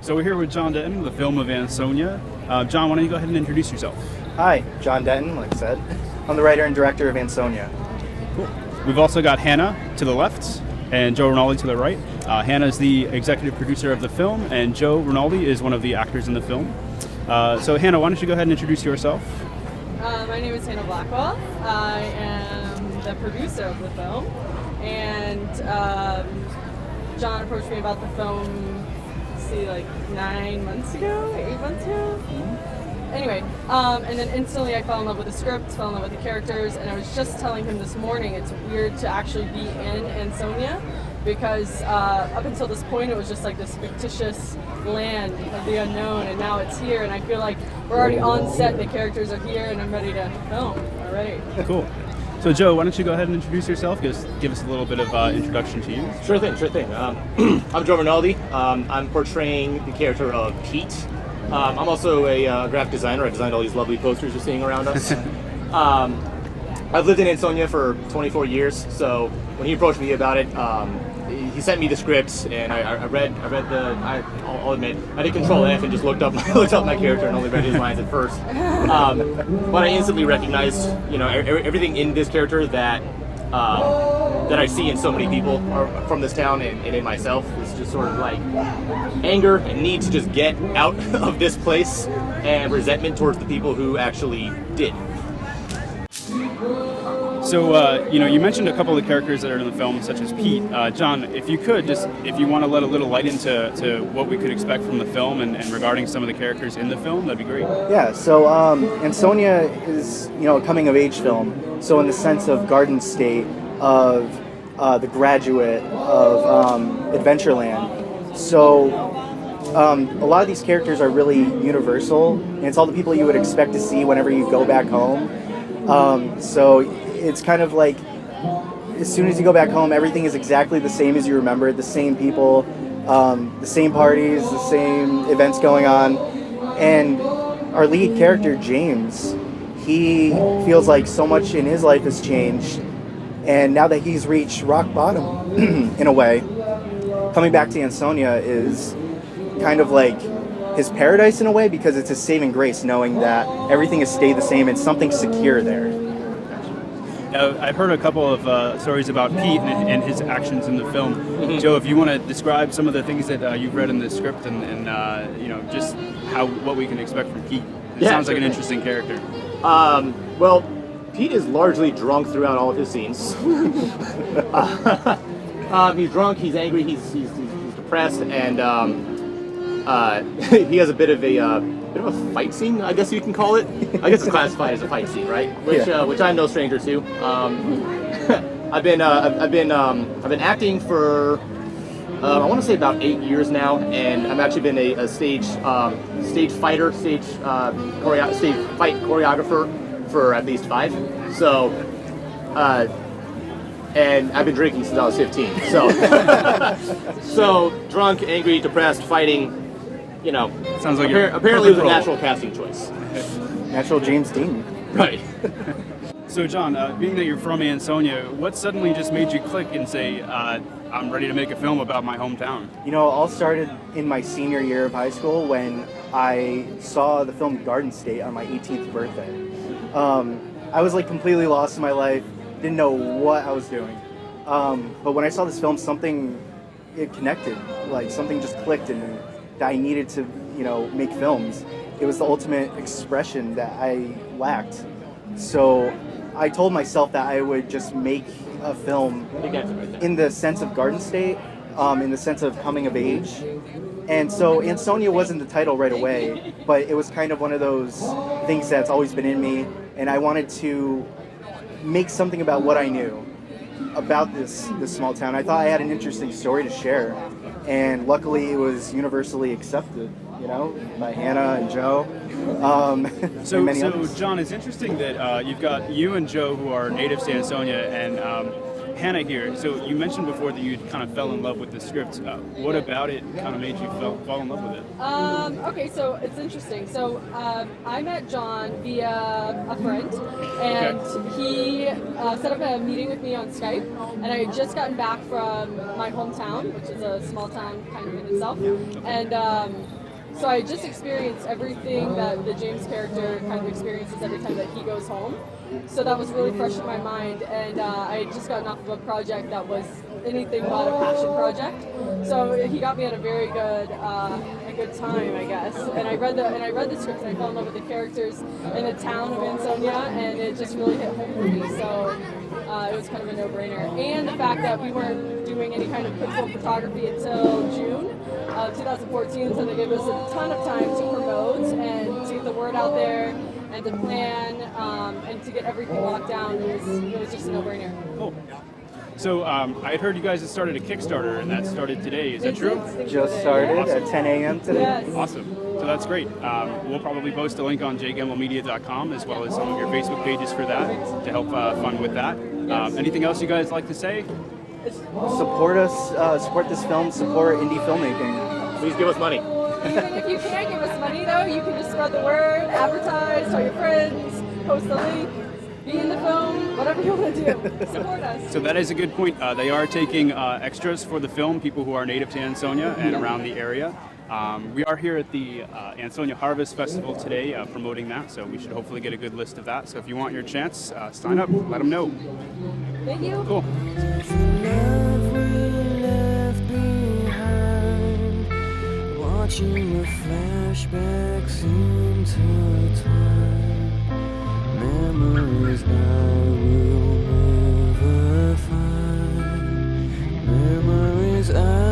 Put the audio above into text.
So we're here with John Denton, the film of Ansonia. John, why don't you go ahead and introduce yourself? Hi, John Denton, like I said. I'm the writer and director of Ansonia. Cool. We've also got Hanna to the left and Joe RInaldi to the right. Hanna is the executive producer of the film, and Joe RInaldi is one of the actors in the film. So Hanna, why don't you go ahead and introduce yourself? My name is Hanna Blackwell. I am the producer of the film, and John approached me about the film, like 9 months ago, 8 months ago. Anyway, and then instantly I fell in love with the script, fell in love with the characters, and I was just telling him this morning it's weird to actually be in Ansonia, because up until this point it was just like this fictitious land of the unknown, and now it's here, and I feel like we're already on set, the characters are here, and I'm ready to film already. Cool. So Joe, why don't you go ahead and introduce yourself, give us a little bit of introduction to you. Sure thing. I'm Joe RInaldi. I'm portraying the character of Pete. I'm also a graphic designer. I designed all these lovely posters you're seeing around us. I've lived in Ansonia for 24 years, so when he approached me about it, he sent me the scripts, and I read I'll admit, I did Control F and just looked up my character and only read his lines at first. But I instantly recognized, everything in this character that I see in so many people from this town and in myself. Is just sort of like anger and need to just get out of this place, and resentment towards the people who actually did. So, you mentioned a couple of the characters that are in the film, such as Pete. John, if you could, if you want to let a little light into what we could expect from the film and regarding some of the characters in the film, that'd be great. Yeah, so Ansonia is, a coming-of-age film. So in the sense of Garden State, of The Graduate, of Adventureland. So a lot of these characters are really universal, and it's all the people you would expect to see whenever you go back home. So it's kind of like, as soon as you go back home, everything is exactly the same as you remember it, the same people, the same parties, the same events going on. And our lead character, James, he feels like so much in his life has changed. And now that he's reached rock bottom, in a way, coming back to Ansonia is kind of like his paradise in a way, because it's his saving grace, knowing that everything has stayed the same and something secure there. I've heard a couple of stories about Pete and his actions in the film. Mm-hmm. Joe, if you want to describe some of the things that you've read in the script and just what we can expect from Pete. It sounds like an interesting character. Well, Pete is largely drunk throughout all of his scenes. He's drunk, he's angry, he's depressed, and he has a bit of a fight scene, I guess you can call it. I guess it's classified as a fight scene, right? Which I'm no stranger to. I've been acting for I want to say about 8 years now, and I've actually been a stage fighter, stage fight choreographer for at least 5. So, and I've been drinking since I was 15. So, so drunk, angry, depressed, fighting. Sounds like apparently it was a natural casting choice. Natural James Dean. Right. So John, being that you're from Ansonia, what suddenly just made you click and say, I'm ready to make a film about my hometown? It all started in my senior year of high school when I saw the film Garden State on my 18th birthday. I was like completely lost in my life, didn't know what I was doing. But when I saw this film, it connected, like something just clicked, and that I needed to, make films. It was the ultimate expression that I lacked. So I told myself that I would just make a film in the sense of Garden State, in the sense of coming of age. And so Ansonia wasn't the title right away, but it was kind of one of those things that's always been in me, and I wanted to make something about what I knew about this small town. I thought I had an interesting story to share, and luckily it was universally accepted, by Hanna and Joe. So, and many others. John, it's interesting that you've got you and Joe, who are natives to Ansonia, and Hanna here. So you mentioned before that you kind of fell in love with the script. What about it kind of made you fall in love with it? Okay, so it's interesting. So I met John via a friend, and he set up a meeting with me on Skype. And I had just gotten back from my hometown, which is a small town kind of in itself, and so I just experienced everything that the James character kind of experiences every time that he goes home. So that was really fresh in my mind, and I had just gotten off of a project that was anything but a passion project. So he got me at a very good time, I guess. And I read the script, and I fell in love with the characters in the town of Ansonia, and it just really hit home for me. So it was kind of a no-brainer. And the fact that we weren't doing any kind of principal photography until June of 2014, so they gave us a ton of time to promote and to get the word out there and to plan and to get everything locked down. It was just a no-brainer. Cool. So I had heard you guys had started a Kickstarter, and that started today. Is that true? Just started Awesome. at 10 a.m. today. Yes. Awesome. So that's great. We'll probably post a link on jgamblemedia.com as well as some of your Facebook pages for that to help fund with that. Anything else you guys like to say? Support us, support this film, support indie filmmaking. Please give us money. Even if you can't give us money, though, you can just spread the word, advertise, tell your friends, post the link, be in the film, whatever you want to do. Support us. So that is a good point. They are taking extras for the film, people who are native to Ansonia and around the area. We are here at the Ansonia Harvest Festival today promoting that, so we should hopefully get a good list of that. So if you want your chance, sign up, let them know. Thank you. Cool. Watching the flashbacks intertwine, memories I will never find, memories I